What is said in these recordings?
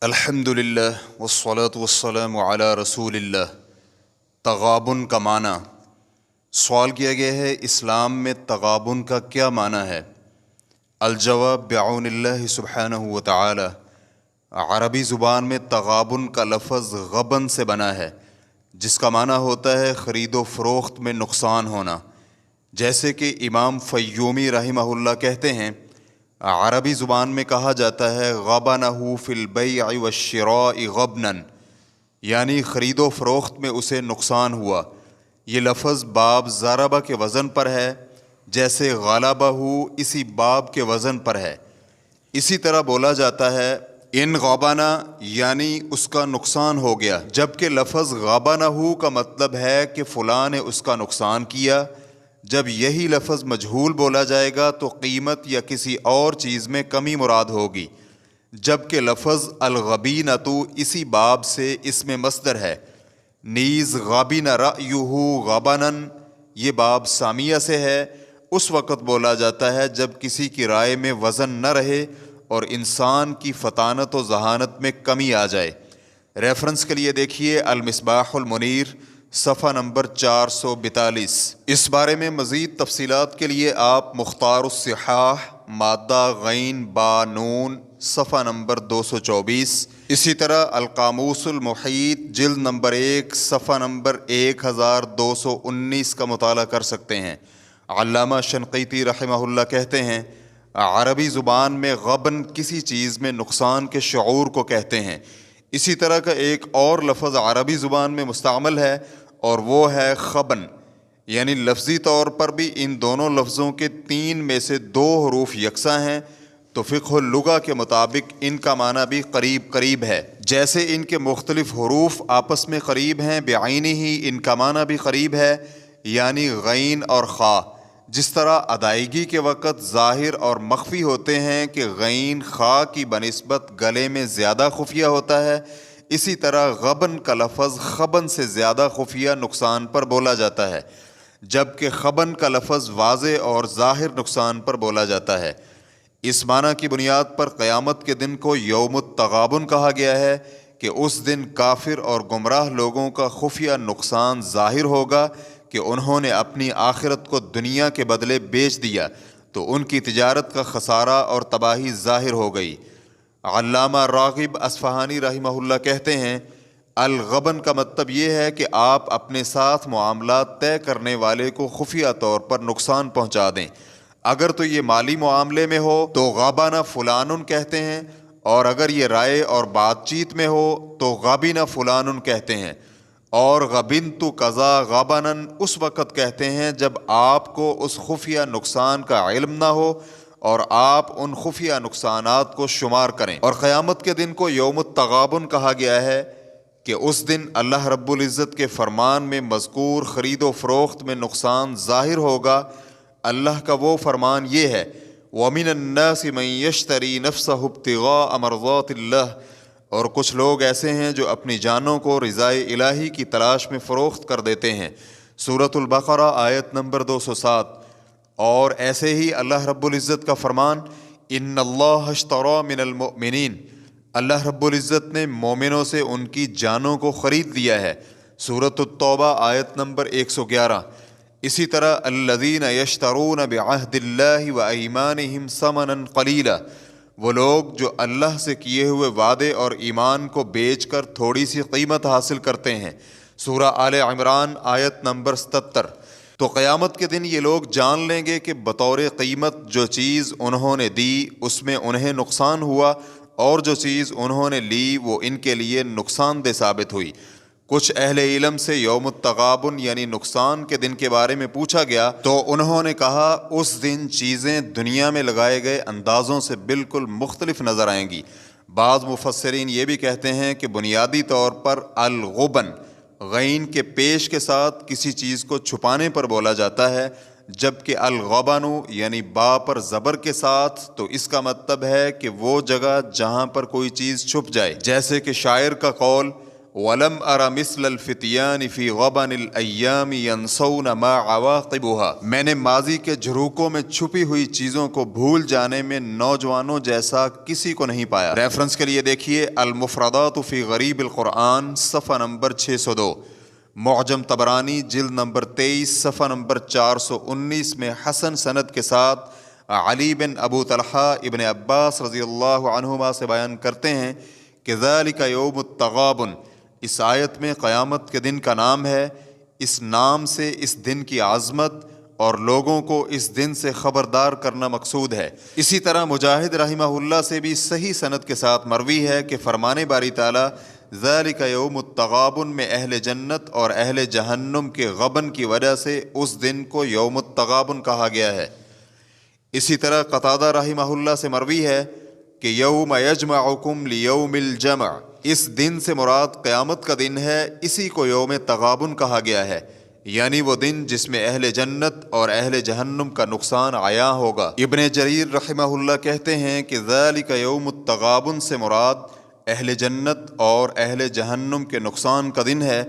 الحمدللہ والصلاة والسلام علی رسول اللہ۔ تغابن کا معنی سوال کیا گیا ہے، اسلام میں تغابن کا کیا معنی ہے؟ الجواب بعون اللہ سبحانہ وتعالی۔ عربی زبان میں تغابن کا لفظ غبن سے بنا ہے، جس کا معنی ہوتا ہے خرید و فروخت میں نقصان ہونا۔ جیسے کہ امام فیومی رحمہ اللہ کہتے ہیں، عربی زبان میں کہا جاتا ہے غبنہ فی البیع والشراء غبنا، یعنی خرید و فروخت میں اسے نقصان ہوا۔ یہ لفظ باب ضربہ کے وزن پر ہے، جیسے غلبہ اسی باب کے وزن پر ہے۔ اسی طرح بولا جاتا ہے ان غبنہ، یعنی اس کا نقصان ہو گیا، جبکہ لفظ غبنہ کا مطلب ہے کہ فلاں نے اس کا نقصان کیا۔ جب یہی لفظ مجہول بولا جائے گا تو قیمت یا کسی اور چیز میں کمی مراد ہوگی، جبکہ لفظ الغبینۃ اسی باب سے اسم مصدر ہے۔ نیز غبن رأیہ غبنا، یہ باب سامیہ سے ہے۔ اس وقت بولا جاتا ہے جب کسی کی رائے میں وزن نہ رہے اور انسان کی فطانت و ذہانت میں کمی آ جائے۔ ریفرنس کے لیے دیکھیے المصباح المنیر، صفحہ نمبر 442۔ اس بارے میں مزید تفصیلات کے لیے آپ مختار الصحاح مادہ غین با نون، صفحہ نمبر 224۔ اسی طرح القاموس المحیط جلد نمبر 1 صفحہ نمبر 1219 کا مطالعہ کر سکتے ہیں۔ علامہ شنقیطی رحمہ اللہ کہتے ہیں، عربی زبان میں غبن کسی چیز میں نقصان کے شعور کو کہتے ہیں۔ اسی طرح کا ایک اور لفظ عربی زبان میں مستعمل ہے اور وہ ہے خبن، یعنی لفظی طور پر بھی ان دونوں لفظوں کے 3 میں سے 2 حروف یکساں ہیں، تو فقہ اللغہ کے مطابق ان کا معنی بھی قریب ہے۔ جیسے ان کے مختلف حروف آپس میں قریب ہیں، بعینہ ہی ان کا معنی بھی قریب ہے، یعنی غین اور خا۔ جس طرح ادائیگی کے وقت ظاہر اور مخفی ہوتے ہیں کہ غین خا کی بنسبت گلے میں زیادہ خفیہ ہوتا ہے، اسی طرح غبن کا لفظ خبن سے زیادہ خفیہ نقصان پر بولا جاتا ہے، جبکہ خبن کا لفظ واضح اور ظاہر نقصان پر بولا جاتا ہے۔ اس معنی کی بنیاد پر قیامت کے دن کو یوم التغابن کہا گیا ہے کہ اس دن کافر اور گمراہ لوگوں کا خفیہ نقصان ظاہر ہوگا کہ انہوں نے اپنی آخرت کو دنیا کے بدلے بیچ دیا، تو ان کی تجارت کا خسارہ اور تباہی ظاہر ہو گئی۔ علامہ راغب اصفہانی رحمہ اللہ کہتے ہیں، الغبن کا مطلب یہ ہے کہ آپ اپنے ساتھ معاملات طے کرنے والے کو خفیہ طور پر نقصان پہنچا دیں۔ اگر تو یہ مالی معاملے میں ہو تو غبنہ فلان کہتے ہیں، اور اگر یہ رائے اور بات چیت میں ہو تو غبن فلان کہتے ہیں، اور غبنت قضا غبنا اس وقت کہتے ہیں جب آپ کو اس خفیہ نقصان کا علم نہ ہو اور آپ ان خفیہ نقصانات کو شمار کریں۔ اور قیامت کے دن کو یوم التغابن کہا گیا ہے کہ اس دن اللہ رب العزت کے فرمان میں مذکور خرید و فروخت میں نقصان ظاہر ہوگا۔ اللہ کا وہ فرمان یہ ہے، وَمِنَ النَّاسِ مَن يَشْتَرِي نَفْسَهُ ابْتِغَاءَ مَرْضَاتِ اللَّهِ، اور کچھ لوگ ایسے ہیں جو اپنی جانوں کو رضائے الہی کی تلاش میں فروخت کر دیتے ہیں۔ سورۃ البقرہ آیت نمبر 207۔ اور ایسے ہی اللہ رب العزت کا فرمان، ان اللہ اشتری من المؤمنین، اللہ رب العزت نے مومنوں سے ان کی جانوں کو خرید لیا ہے۔ سورۃ التوبہ آیت نمبر 111۔ اسی طرح الذین یشترون بعہد اللہ وایمانہم ثمنا قلیلا، وہ لوگ جو اللہ سے کیے ہوئے وعدے اور ایمان کو بیچ کر تھوڑی سی قیمت حاصل کرتے ہیں۔ سورہ آل عمران آیت نمبر 77۔ تو قیامت کے دن یہ لوگ جان لیں گے کہ بطور قیمت جو چیز انہوں نے دی اس میں انہیں نقصان ہوا، اور جو چیز انہوں نے لی وہ ان کے لیے نقصان دہ ثابت ہوئی۔ کچھ اہل علم سے یوم التغابن یعنی نقصان کے دن کے بارے میں پوچھا گیا تو انہوں نے کہا اس دن چیزیں دنیا میں لگائے گئے اندازوں سے بالکل مختلف نظر آئیں گی۔ بعض مفسرین یہ بھی کہتے ہیں کہ بنیادی طور پر الغبن غین کے پیش کے ساتھ کسی چیز کو چھپانے پر بولا جاتا ہے، جبکہ الغبن یعنی با پر زبر کے ساتھ تو اس کا مطلب ہے کہ وہ جگہ جہاں پر کوئی چیز چھپ جائے، جیسے کہ شاعر کا قول، وَلَمْ أَرَ مِثْلَ الْفِتْيَانِ فِي غَبَنِ الْأَيَّامِ يَنْسَوْنَ مَا عَوَاقِبُهَا، میں نے ماضی کے جھروکوں میں چھپی ہوئی چیزوں کو بھول جانے میں نوجوانوں جیسا کسی کو نہیں پایا۔ ریفرنس کے لیے دیکھیے المفردات فی غریب القرآن صفحہ نمبر 602، معجم طبرانی جلد نمبر 23 صفحہ نمبر 419 میں حسن سند کے ساتھ علی بن ابو طلحہ ابن عباس رضی اللہ عنہما سے بیان کرتے ہیں کہ ذالک یوم التغابن، اس آیت میں قیامت کے دن کا نام ہے۔ اس نام سے اس دن کی عظمت اور لوگوں کو اس دن سے خبردار کرنا مقصود ہے۔ اسی طرح مجاہد رحمہ اللہ سے بھی صحیح سند کے ساتھ مروی ہے کہ فرمان باری تعالیٰ ذالک یوم التغابن میں اہل جنت اور اہل جہنم کے غبن کی وجہ سے اس دن کو یوم التغابن کہا گیا ہے۔ اسی طرح قتادہ رحمہ اللہ سے مروی ہے کہ یوم یجمعکم لیوم الجمع، اس دن سے مراد قیامت کا دن ہے، اسی کو یوم تغابن کہا گیا ہے، یعنی وہ دن جس میں اہل جنت اور اہل جہنم کا نقصان عیاں ہوگا۔ ابن جریر رحمہ اللہ کہتے ہیں کہ ذالک یوم التغابن سے مراد اہل جنت اور اہل جہنم کے نقصان کا دن ہے۔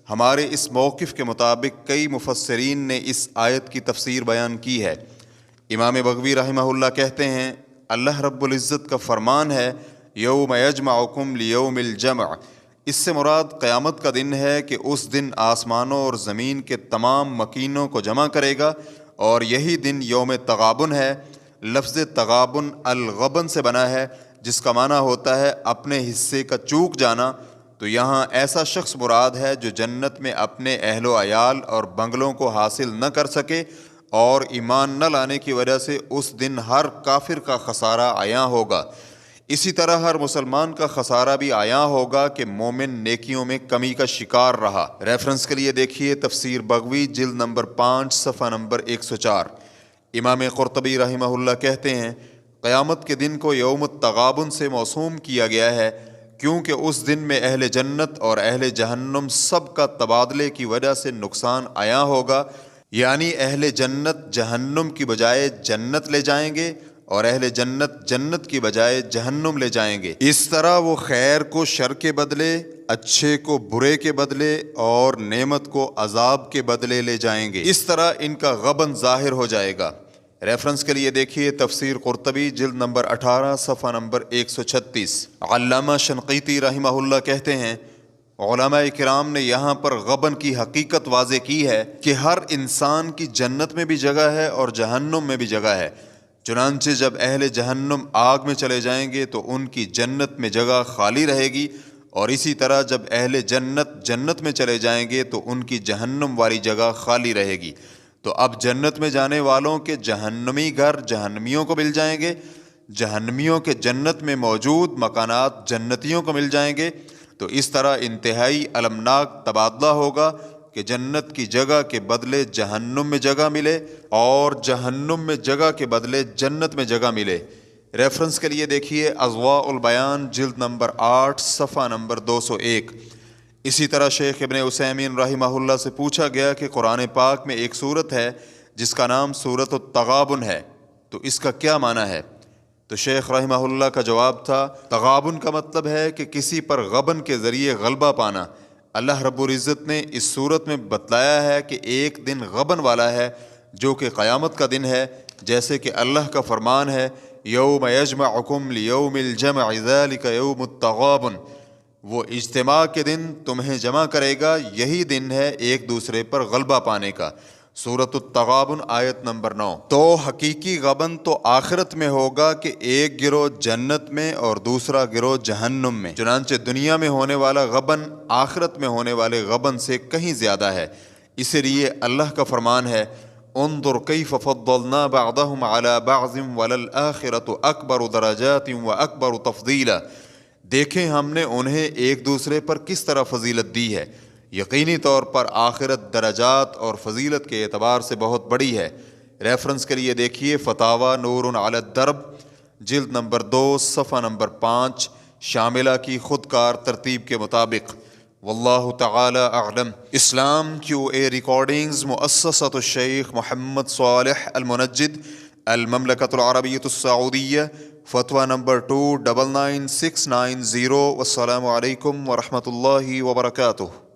ہمارے اس موقف کے مطابق کئی مفسرین نے اس آیت کی تفسیر بیان کی ہے۔ امام بغوی رحمہ اللہ کہتے ہیں اللہ رب العزت کا فرمان ہے یوم یجمعکم لیوم الجمع، اس سے مراد قیامت کا دن ہے کہ اس دن آسمانوں اور زمین کے تمام مکینوں کو جمع کرے گا، اور یہی دن یوم تغابن ہے۔ لفظ تغابن الغبن سے بنا ہے، جس کا معنی ہوتا ہے اپنے حصے کا چوک جانا۔ تو یہاں ایسا شخص مراد ہے جو جنت میں اپنے اہل و عیال اور بنگلوں کو حاصل نہ کر سکے، اور ایمان نہ لانے کی وجہ سے اس دن ہر کافر کا خسارہ عیاں ہوگا۔ اسی طرح ہر مسلمان کا خسارہ بھی عیاں ہوگا کہ مومن نیکیوں میں کمی کا شکار رہا۔ ریفرنس کے لیے دیکھیے تفسیر بغوی جلد نمبر 5 صفحہ نمبر 104۔ امام قرطبی رحمہ اللہ کہتے ہیں قیامت کے دن کو یوم التغابن سے موسوم کیا گیا ہے کیونکہ اس دن میں اہل جنت اور اہل جہنم سب کا تبادلے کی وجہ سے نقصان عیاں ہوگا، یعنی اہل جنت جہنم کی بجائے جنت لے جائیں گے اور اہل جنت جنت کی بجائے جہنم لے جائیں گے۔ اس طرح وہ خیر کو شر کے بدلے، اچھے کو برے کے بدلے اور نعمت کو عذاب کے بدلے لے جائیں گے۔ اس طرح ان کا غبن ظاہر ہو جائے گا۔ ریفرنس کے لیے دیکھیے تفسیر قرطبی جلد نمبر 18 صفحہ نمبر 136۔ علامہ شنقیطی رحمہ اللہ کہتے ہیں علماء کرام نے یہاں پر غبن کی حقیقت واضح کی ہے کہ ہر انسان کی جنت میں بھی جگہ ہے اور جہنم میں بھی جگہ ہے، چنانچہ جب اہل جہنم آگ میں چلے جائیں گے تو ان کی جنت میں جگہ خالی رہے گی، اور اسی طرح جب اہل جنت جنت میں چلے جائیں گے تو ان کی جہنم والی جگہ خالی رہے گی۔ تو اب جنت میں جانے والوں کے جہنمی گھر جہنمیوں کو مل جائیں گے، جہنمیوں کے جنت میں موجود مکانات جنتیوں کو مل جائیں گے۔ تو اس طرح انتہائی المناک تبادلہ ہوگا کہ جنت کی جگہ کے بدلے جہنم میں جگہ ملے اور جہنم میں جگہ کے بدلے جنت میں جگہ ملے۔ ریفرنس کے لیے دیکھیے اضواء البیان جلد نمبر 8 صفحہ نمبر 201۔ اسی طرح شیخ ابن عثیمین رحمہ اللہ سے پوچھا گیا کہ قرآن پاک میں ایک سورت ہے جس کا نام سورۃ التغابن ہے، تو اس کا کیا معنی ہے؟ تو شیخ رحمہ اللہ کا جواب تھا تغابن کا مطلب ہے کہ کسی پر غبن کے ذریعے غلبہ پانا۔ اللہ رب العزت نے اس صورت میں بتلایا ہے کہ ایک دن غبن والا ہے جو کہ قیامت کا دن ہے، جیسے کہ اللہ کا فرمان ہے یوم یجمعکم لیوم الجمع ذالک یوم التغابن، وہ اجتماع کے دن تمہیں جمع کرے گا، یہی دن ہے ایک دوسرے پر غلبہ پانے کا۔ سورۃ التغابن آیت نمبر 9۔ تو حقیقی غبن تو آخرت میں ہوگا کہ ایک گروہ جنت میں اور دوسرا گروہ جہنم میں، چنانچہ دنیا میں ہونے والا غبن آخرت میں ہونے والے غبن سے کہیں زیادہ ہے۔ اسی لیے اللہ کا فرمان ہے انظر کیف فضلنا بعضهم على بعض وللآخرۃ اکبر درجات واکبر تفضیلا، دیکھیں ہم نے انہیں ایک دوسرے پر کس طرح فضیلت دی ہے، یقینی طور پر آخرت درجات اور فضیلت کے اعتبار سے بہت بڑی ہے۔ ریفرنس کے لیے دیکھیے فتاوی نور علی الدرب جلد نمبر 2 صفحہ نمبر 5، شاملہ کی خودکار ترتیب کے مطابق۔ واللہ تعالی اعلم۔ اسلام QA ریکارڈنگز مؤسسۃ الشیخ محمد صالح المنجد، المملکۃ العربیۃ السعودیہ، فتویٰ نمبر 299690۔ والسلام علیکم ورحمۃ اللہ وبرکاتہ۔